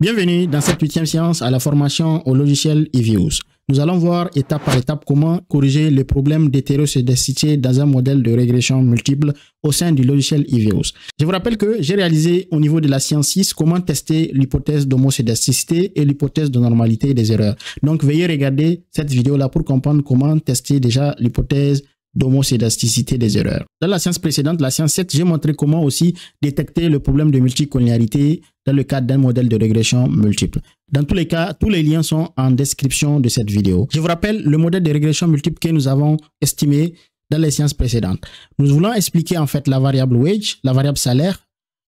Bienvenue dans cette 8e séance à la formation au logiciel eViews. Nous allons voir étape par étape comment corriger les problèmes d'hétéroscédasticité dans un modèle de régression multiple au sein du logiciel eViews. Je vous rappelle que j'ai réalisé au niveau de la séance 6 comment tester l'hypothèse d'homocédasticité et l'hypothèse de normalité des erreurs. Donc veuillez regarder cette vidéo-là pour comprendre comment tester déjà l'hypothèse d'homocédasticité des erreurs. Dans la séance précédente, la séance 7, j'ai montré comment aussi détecter le problème de multicollinéarité dans le cadre d'un modèle de régression multiple. Dans tous les cas, tous les liens sont en description de cette vidéo. Je vous rappelle le modèle de régression multiple que nous avons estimé dans les séances précédentes. Nous voulons expliquer en fait la variable wage, la variable salaire,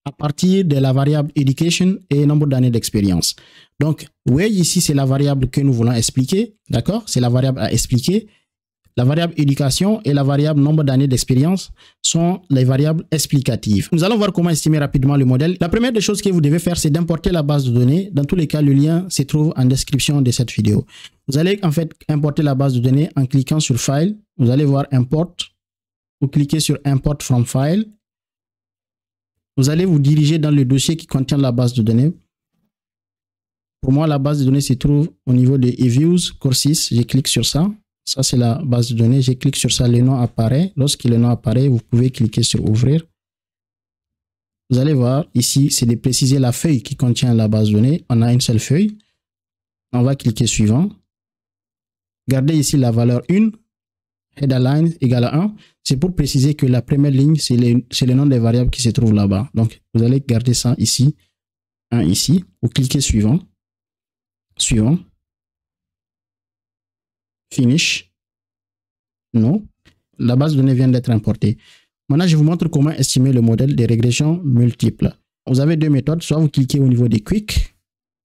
à partir de la variable education et nombre d'années d'expérience. Donc, wage ici, c'est la variable que nous voulons expliquer, d'accord? C'est la variable à expliquer. La variable éducation et la variable nombre d'années d'expérience sont les variables explicatives. Nous allons voir comment estimer rapidement le modèle. La première des choses que vous devez faire, c'est d'importer la base de données. Dans tous les cas, le lien se trouve en description de cette vidéo. Vous allez en fait importer la base de données en cliquant sur File. Vous allez voir Import. Vous cliquez sur Import from File. Vous allez vous diriger dans le dossier qui contient la base de données. Pour moi, la base de données se trouve au niveau de eViews Courses. Je clique sur ça. Ça, c'est la base de données. Je clique sur ça, le nom apparaît. Lorsque le nom apparaît, vous pouvez cliquer sur Ouvrir. Vous allez voir, ici, c'est de préciser la feuille qui contient la base de données. On a une seule feuille. On va cliquer Suivant. Gardez ici la valeur 1. Headerline égale à 1. C'est pour préciser que la première ligne, c'est le nom des variables qui se trouvent là-bas. Donc, vous allez garder ça ici. 1 ici. Vous cliquez Suivant. Suivant. Finish. Non. La base de données vient d'être importée. Maintenant, je vous montre comment estimer le modèle de régression multiple. Vous avez deux méthodes. Soit vous cliquez au niveau des Quick.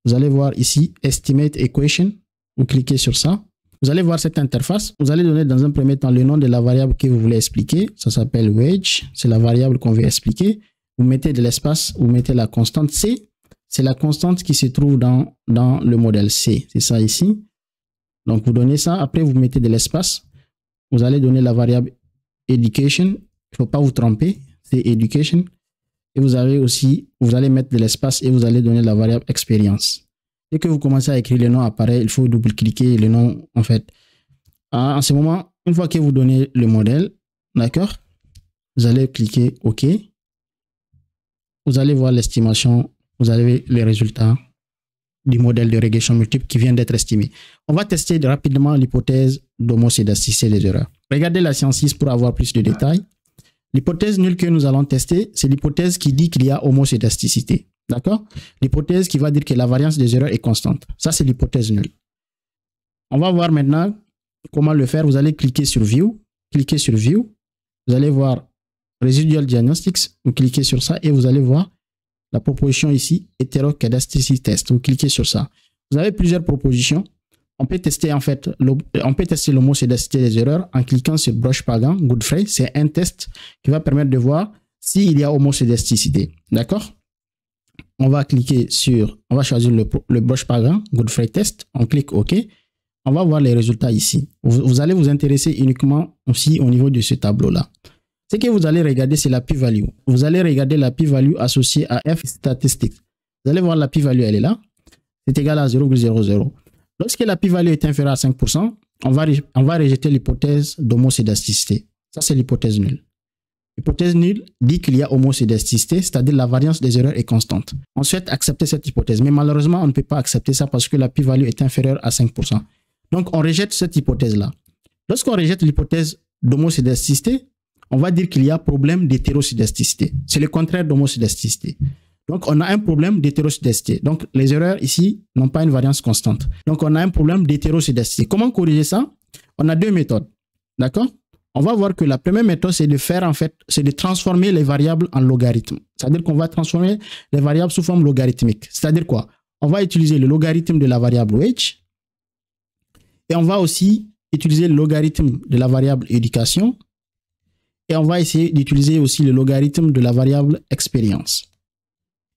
Vous allez voir ici Estimate Equation. Vous cliquez sur ça. Vous allez voir cette interface. Vous allez donner dans un premier temps le nom de la variable que vous voulez expliquer. Ça s'appelle wage. C'est la variable qu'on veut expliquer. Vous mettez de l'espace. Vous mettez la constante C. C'est la constante qui se trouve dans le modèle C. C'est ça ici. Donc, vous donnez ça. Après, vous mettez de l'espace. Vous allez donner la variable education. Il ne faut pas vous tromper. C'est education. Et vous avez aussi, vous allez mettre de l'espace et vous allez donner la variable expérience. Dès que vous commencez à écrire le nom apparaît, il faut double-cliquer le nom, en fait. En ce moment, une fois que vous donnez le modèle, d'accord, vous allez cliquer OK. Vous allez voir l'estimation. Vous avez les résultats du modèle de régression multiple qui vient d'être estimé. On va tester rapidement l'hypothèse d'homocédasticité des erreurs. Regardez la séance 6 pour avoir plus de détails. L'hypothèse nulle que nous allons tester, c'est l'hypothèse qui dit qu'il y a homocédasticité. D'accord? L'hypothèse qui va dire que la variance des erreurs est constante. Ça, c'est l'hypothèse nulle. On va voir maintenant comment le faire. Vous allez cliquer sur View. Cliquez sur View. Vous allez voir Residual Diagnostics. Vous cliquez sur ça et vous allez voir la proposition ici, hétéroscédasticity test. Vous cliquez sur ça. Vous avez plusieurs propositions. On peut tester en fait, l'homocédasticité des erreurs en cliquant sur Brush-Pagan, Godfrey. C'est un test qui va permettre de voir s'il y a homocédasticité. D'accord? On va choisir le Brush-Pagan, Godfrey test. On clique OK. On va voir les résultats ici. Vous allez vous intéresser uniquement aussi au niveau de ce tableau-là. Ce que vous allez regarder, c'est la p-value. Vous allez regarder la p-value associée à F statistics. Vous allez voir la p-value, elle est là. C'est égal à 0,00. Lorsque la p-value est inférieure à 5%, on va rejeter l'hypothèse d'homocédasticité. Ça, c'est l'hypothèse nulle. L'hypothèse nulle dit qu'il y a homocédasticité, c'est-à-dire la variance des erreurs est constante. On souhaite accepter cette hypothèse, mais malheureusement, on ne peut pas accepter ça parce que la p-value est inférieure à 5%. Donc, on rejette cette hypothèse-là. Lorsqu'on rejette l'hypothèse d'homocédasticité, on va dire qu'il y a problème d'hétéroscédasticité. C'est le contraire d'homocédasticité. Donc, on a un problème d'hétéroscédasticité. Donc, les erreurs ici n'ont pas une variance constante. Donc, on a un problème d'hétéroscédasticité. Comment corriger ça? On a deux méthodes. D'accord? On va voir que la première méthode, c'est de faire en fait, c'est de transformer les variables en logarithmes. C'est-à-dire qu'on va transformer les variables sous forme logarithmique. C'est-à-dire quoi? On va utiliser le logarithme de la variable wage et on va aussi utiliser le logarithme de la variable éducation. Et on va essayer d'utiliser aussi le logarithme de la variable expérience.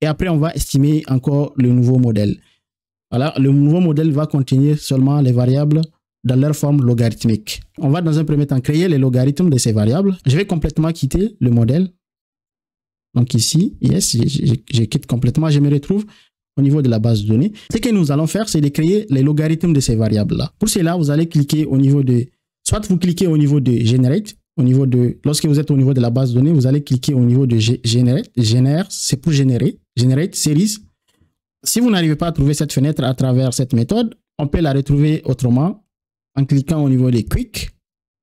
Et après, on va estimer encore le nouveau modèle. Voilà, le nouveau modèle va contenir seulement les variables dans leur forme logarithmique. On va dans un premier temps créer les logarithmes de ces variables. Je vais complètement quitter le modèle. Donc ici, yes, je quitte complètement, je me retrouve au niveau de la base de données. Ce que nous allons faire, c'est de créer les logarithmes de ces variables-là. Pour cela, vous allez cliquer au niveau de, soit vous cliquez au niveau de Generate, au niveau de, lorsque vous êtes au niveau de la base de données, vous allez cliquer au niveau de Generate. C'est pour générer. Generate Series. Si vous n'arrivez pas à trouver cette fenêtre à travers cette méthode, on peut la retrouver autrement en cliquant au niveau des Quick.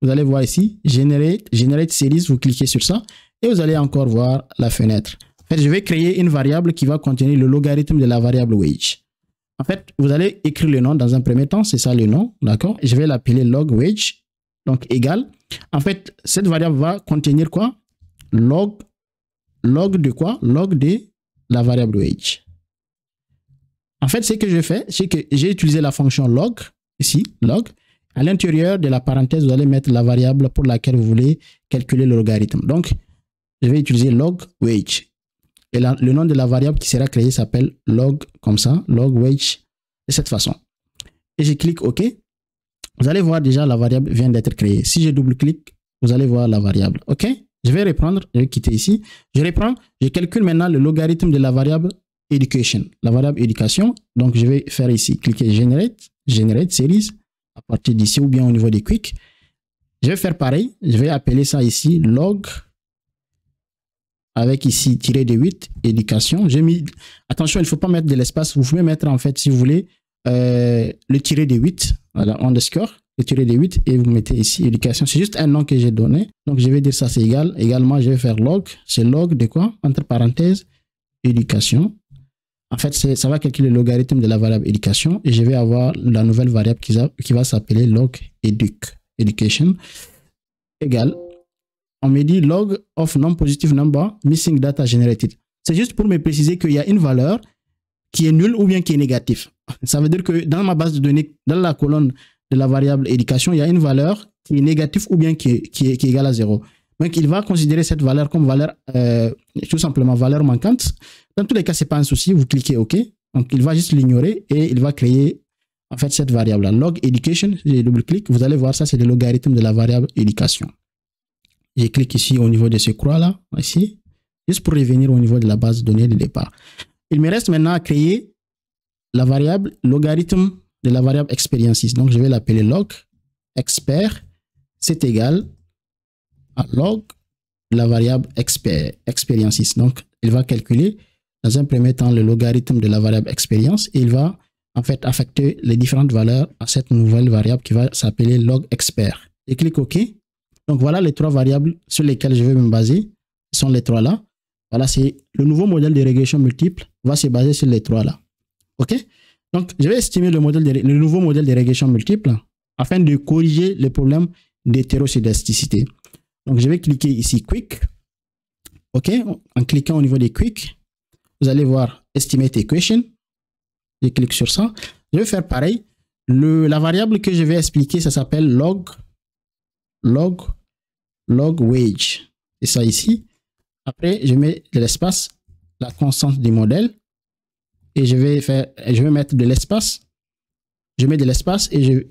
Vous allez voir ici, Generate Series, vous cliquez sur ça et vous allez encore voir la fenêtre. En fait, je vais créer une variable qui va contenir le logarithme de la variable wage. En fait, vous allez écrire le nom dans un premier temps, c'est ça le nom, d'accord? Je vais l'appeler log wage, donc égal. En fait, cette variable va contenir quoi? Log de quoi? Log de la variable wage. En fait, ce que je fais, c'est que j'ai utilisé la fonction log, ici, log. À l'intérieur de la parenthèse, vous allez mettre la variable pour laquelle vous voulez calculer le logarithme. Donc, je vais utiliser log wage. Et là, le nom de la variable qui sera créée s'appelle log, comme ça, log wage, de cette façon. Et je clique OK. Vous allez voir déjà la variable vient d'être créée. Si je double-clique, vous allez voir la variable. OK? Je vais reprendre, je vais quitter ici. Je reprends, je calcule maintenant le logarithme de la variable education. La variable éducation. Donc, je vais faire ici, cliquer Generate Series à partir d'ici ou bien au niveau des Quick. Je vais faire pareil. Je vais appeler ça ici log avec ici tiré de 8 éducation. J'ai mis, attention, il ne faut pas mettre de l'espace. Vous pouvez mettre en fait, si vous voulez, le tiré de 8, voilà, underscore, le tiré de 8 et vous mettez ici éducation. C'est juste un nom que j'ai donné. Donc, je vais dire ça, c'est égal. Également, je vais faire log. C'est log de quoi? Entre parenthèses, éducation. En fait, ça va calculer le logarithme de la variable éducation et je vais avoir la nouvelle variable qui va s'appeler log education égale. On me dit log of non-positive number missing data generated. C'est juste pour me préciser qu'il y a une valeur qui est nulle ou bien qui est négative. Ça veut dire que dans ma base de données, dans la colonne de la variable éducation, il y a une valeur qui est négative ou bien qui est égale à 0. Donc, il va considérer cette valeur comme valeur, tout simplement valeur manquante. Dans tous les cas, ce n'est pas un souci. Vous cliquez OK. Donc, il va juste l'ignorer et il va créer en fait cette variable-là. Log education, je double-clique. Vous allez voir ça, c'est le logarithme de la variable éducation. Je clique ici au niveau de ce croix-là, ici, juste pour revenir au niveau de la base de données de départ. Il me reste maintenant à créer la variable logarithme de la variable experiences. Donc, je vais l'appeler log expert, c'est égal à log la variable experiences. Donc, il va calculer dans un premier temps le logarithme de la variable expérience et il va en fait affecter les différentes valeurs à cette nouvelle variable qui va s'appeler log expert. Je clique OK. Donc, voilà les trois variables sur lesquelles je vais me baser. Ce sont les trois là. Voilà, c'est le nouveau modèle de régression multiple va se baser sur les trois là. OK? Donc, je vais estimer le nouveau modèle de régression multiple afin de corriger les problèmes d'hétéroscédasticité. Donc, je vais cliquer ici Quick. OK? En cliquant au niveau des Quick, vous allez voir Estimate Equation. Je clique sur ça. Je vais faire pareil. La variable que je vais expliquer, ça s'appelle log wage. C'est ça ici. Après, je mets de l'espace, la constante du modèle. Et je vais mettre de l'espace. Je mets de l'espace et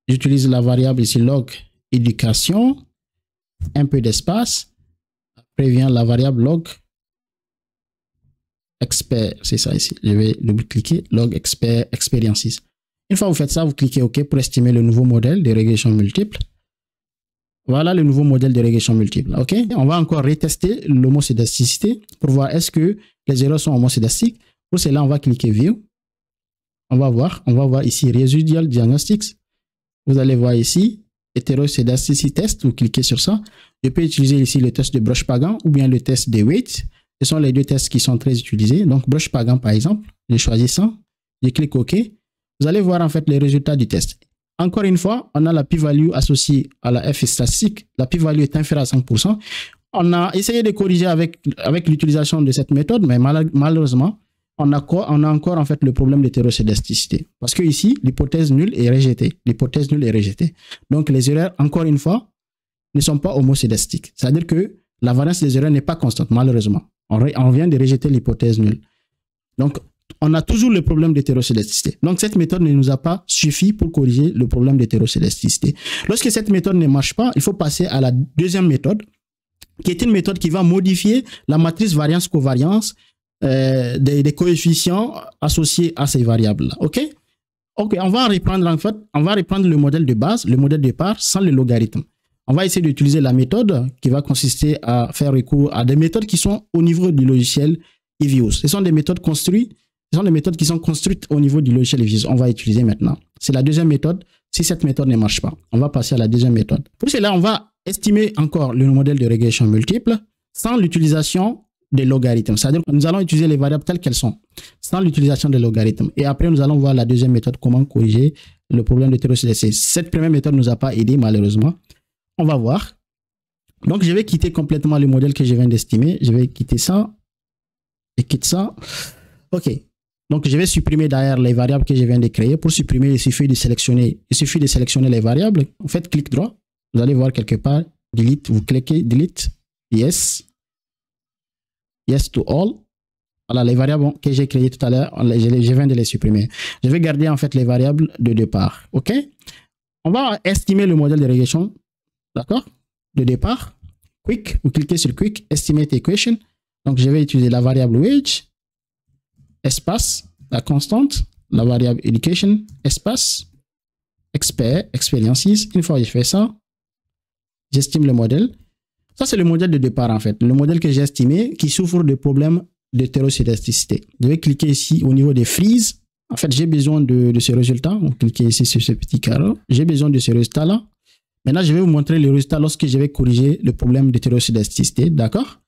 j'utilise la variable ici log éducation. Un peu d'espace. Après vient la variable log expert. C'est ça ici. Je vais double-cliquer log expert experiences. Une fois que vous faites ça, vous cliquez OK pour estimer le nouveau modèle de régression multiple. Voilà le nouveau modèle de régression multiple. OK? On va encore retester l'homocédasticité pour voir est-ce que les erreurs sont homocédastiques. Pour cela, on va cliquer View. On va voir ici Residual Diagnostics. Vous allez voir ici Heteroscedasticity Test. Vous cliquez sur ça. Je peux utiliser ici le test de Brush-Pagan ou bien le test de Weight. Ce sont les deux tests qui sont très utilisés. Donc, Brush-Pagan, par exemple, je choisis ça. Je clique OK. Vous allez voir en fait les résultats du test. Encore une fois, on a la p-value associée à la F statistique. La p-value est inférieure à 5%. On a essayé de corriger avec l'utilisation de cette méthode, mais malheureusement, on a encore en fait le problème d'hétéroscédasticité. Parce que ici, l'hypothèse nulle est rejetée. L'hypothèse nulle est rejetée. Donc, les erreurs, encore une fois, ne sont pas homocédastiques. C'est-à-dire que la variance des erreurs n'est pas constante, malheureusement. On vient de rejeter l'hypothèse nulle. Donc, on a toujours le problème d'hétéroscédasticité. Donc, cette méthode ne nous a pas suffi pour corriger le problème d'hétéroscédasticité. Lorsque cette méthode ne marche pas, il faut passer à la deuxième méthode, qui est une méthode qui va modifier la matrice variance-covariance des coefficients associés à ces variables-là. OK? OK, on va reprendre en fait, on va reprendre le modèle de base, le modèle de départ sans le logarithme. On va essayer d'utiliser la méthode qui va consister à faire recours à des méthodes qui sont au niveau du logiciel EViews. Ce sont des méthodes construites, ce sont des méthodes qui sont construites au niveau du logiciel EViews. On va utiliser maintenant. C'est la deuxième méthode. Si cette méthode ne marche pas, on va passer à la deuxième méthode. Pour cela, on va estimer encore le modèle de régression multiple sans l'utilisation des logarithmes. C'est-à-dire que nous allons utiliser les variables telles qu'elles sont, sans l'utilisation des logarithmes. Et après, nous allons voir la deuxième méthode, comment corriger le problème de hétéroscédastie. Cette première méthode ne nous a pas aidé, malheureusement. On va voir. Donc, je vais quitter complètement le modèle que je viens d'estimer. Je vais quitter ça. Et quitte ça. OK. Donc, je vais supprimer derrière les variables que je viens de créer. Pour supprimer, il suffit de sélectionner les variables. Vous faites clic droit. Vous allez voir quelque part, delete. Vous cliquez delete. Yes. Yes to all. Voilà, les variables que j'ai créées tout à l'heure, je viens de les supprimer. Je vais garder en fait les variables de départ. OK? On va estimer le modèle de régression. D'accord? De départ. Quick. Vous cliquez sur Quick. Estimate equation. Donc, je vais utiliser la variable wage. Espace. La constante. La variable education. Espace. Experiences. Une fois que je fais ça, j'estime le modèle. Ça, c'est le modèle de départ, en fait. Le modèle que j'ai estimé qui souffre de problèmes d'hétéroscédasticité. Je vais cliquer ici au niveau des frises. En fait, j'ai besoin de ce résultat. Vous cliquez ici sur ce petit carreau. J'ai besoin de ce résultat-là. Maintenant, je vais vous montrer le résultat lorsque je vais corriger le problème d'hétéroscédasticité. D'accord?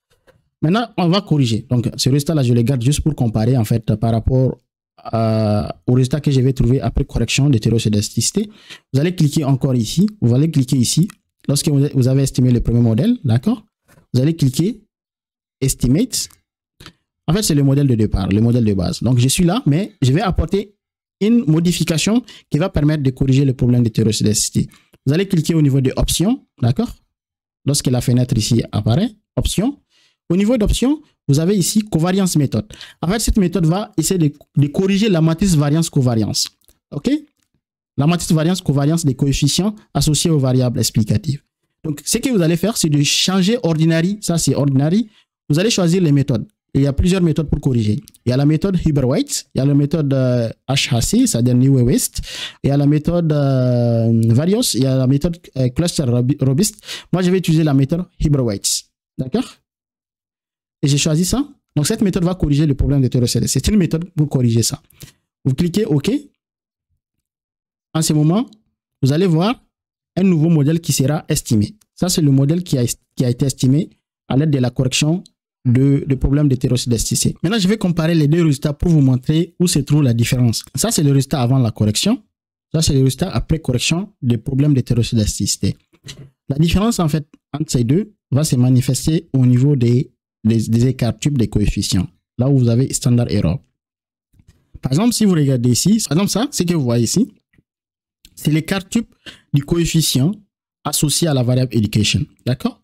Maintenant, on va corriger. Donc, ce résultat-là, je le garde juste pour comparer, en fait, par rapport au résultat que je vais trouver après correction d'hétéroscédasticité. Vous allez cliquer encore ici. Vous allez cliquer ici. Lorsque vous avez estimé le premier modèle, d'accord? Vous allez cliquer Estimate. En fait, c'est le modèle de départ, le modèle de base. Donc, je suis là, mais je vais apporter une modification qui va permettre de corriger le problème d'hétéroscédasticité. Vous allez cliquer au niveau de Options, d'accord? Lorsque la fenêtre ici apparaît, Options. Au niveau d'Options, vous avez ici Covariance méthode. En fait, cette méthode va essayer de corriger la matrice variance-covariance. OK? La matrice variance-covariance des coefficients associés aux variables explicatives. Donc, ce que vous allez faire, c'est de changer ordinary. Ça, c'est ordinary. Vous allez choisir les méthodes. Il y a plusieurs méthodes pour corriger. Il y a la méthode Huber-White, il y a la méthode HHC, c'est-à-dire New West, il y a la méthode Varios, il y a la méthode Cluster Robust. Moi, je vais utiliser la méthode Huber-White. D'accord? Et j'ai choisi ça. Donc, cette méthode va corriger le problème d'hétéroscédasticité. C'est une méthode pour corriger ça. Vous cliquez OK. En ce moment, vous allez voir un nouveau modèle qui sera estimé. Ça, c'est le modèle qui a été estimé à l'aide de la correction de problèmes d'hétéroscédasticité. Maintenant, je vais comparer les deux résultats pour vous montrer où se trouve la différence. Ça, c'est le résultat avant la correction. Ça, c'est le résultat après correction des problèmes d'hétéroscédasticité. La différence, en fait, entre ces deux va se manifester au niveau des écarts tubes des coefficients. Là où vous avez standard error. Par exemple, si vous regardez ici, par exemple, ça, ce que vous voyez ici, c'est l'écart tube du coefficient associé à la variable education. D'accord?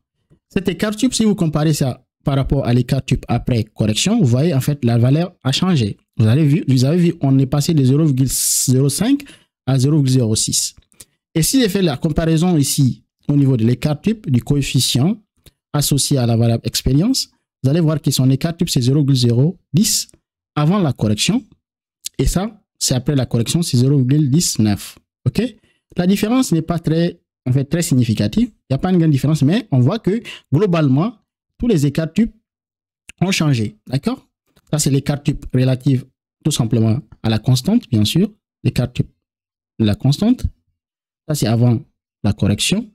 Cet écart tube, si vous comparez ça par rapport à l'écart tube après correction, vous voyez en fait la valeur a changé. Vous avez vu, on est passé de 0,05 à 0,06. Et si j'ai fait la comparaison ici au niveau de l'écart tube du coefficient associé à la variable expérience, vous allez voir que son écart tube c'est 0,010 avant la correction. Et ça, c'est après la correction, c'est 0,19. OK? La différence n'est pas très significative. Il n'y a pas une grande différence, mais on voit que globalement, tous les écarts tubes ont changé. D'accord? Ça, c'est l'écart tube relatif tout simplement à la constante, bien sûr. L'écart tube de la constante. Ça, c'est avant la correction.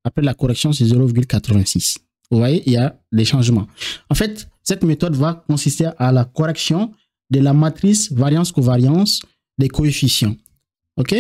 Après la correction, c'est 0,86. Vous voyez, il y a des changements. En fait, cette méthode va consister à la correction de la matrice variance-covariance des coefficients. OK?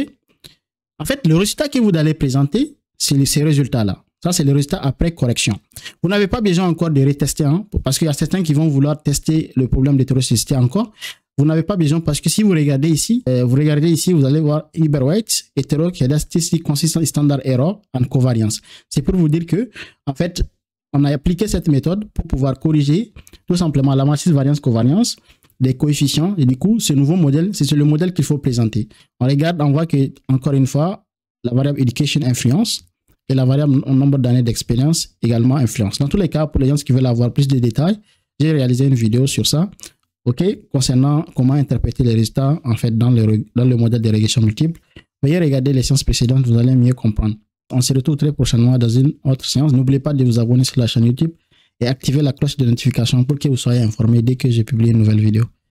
En fait, le résultat que vous allez présenter, c'est ces résultats-là. Ça, c'est le résultat après correction. Vous n'avez pas besoin encore de retester, hein, parce qu'il y a certains qui vont vouloir tester le problème d'hétéroscédasticité encore. Vous n'avez pas besoin parce que si vous regardez ici, vous allez voir Huber-White, hétéroscédasticity consistent standard error and covariance. C'est pour vous dire que, en fait, on a appliqué cette méthode pour pouvoir corriger tout simplement la matrice variance-covariance des coefficients. Et du coup, ce nouveau modèle, c'est le modèle qu'il faut présenter. On regarde, on voit que, encore une fois, la variable education influence et la variable nombre d'années d'expérience également influence. Dans tous les cas, pour les gens qui veulent avoir plus de détails, J'ai réalisé une vidéo sur ça, ok, concernant comment interpréter les résultats en fait dans le modèle de régression multiple. Veuillez regarder les séances précédentes, vous allez mieux comprendre. On se retrouve très prochainement dans une autre séance. N'oubliez pas de vous abonner sur la chaîne YouTube et activer la cloche de notification pour que vous soyez informé dès que je publie une nouvelle vidéo.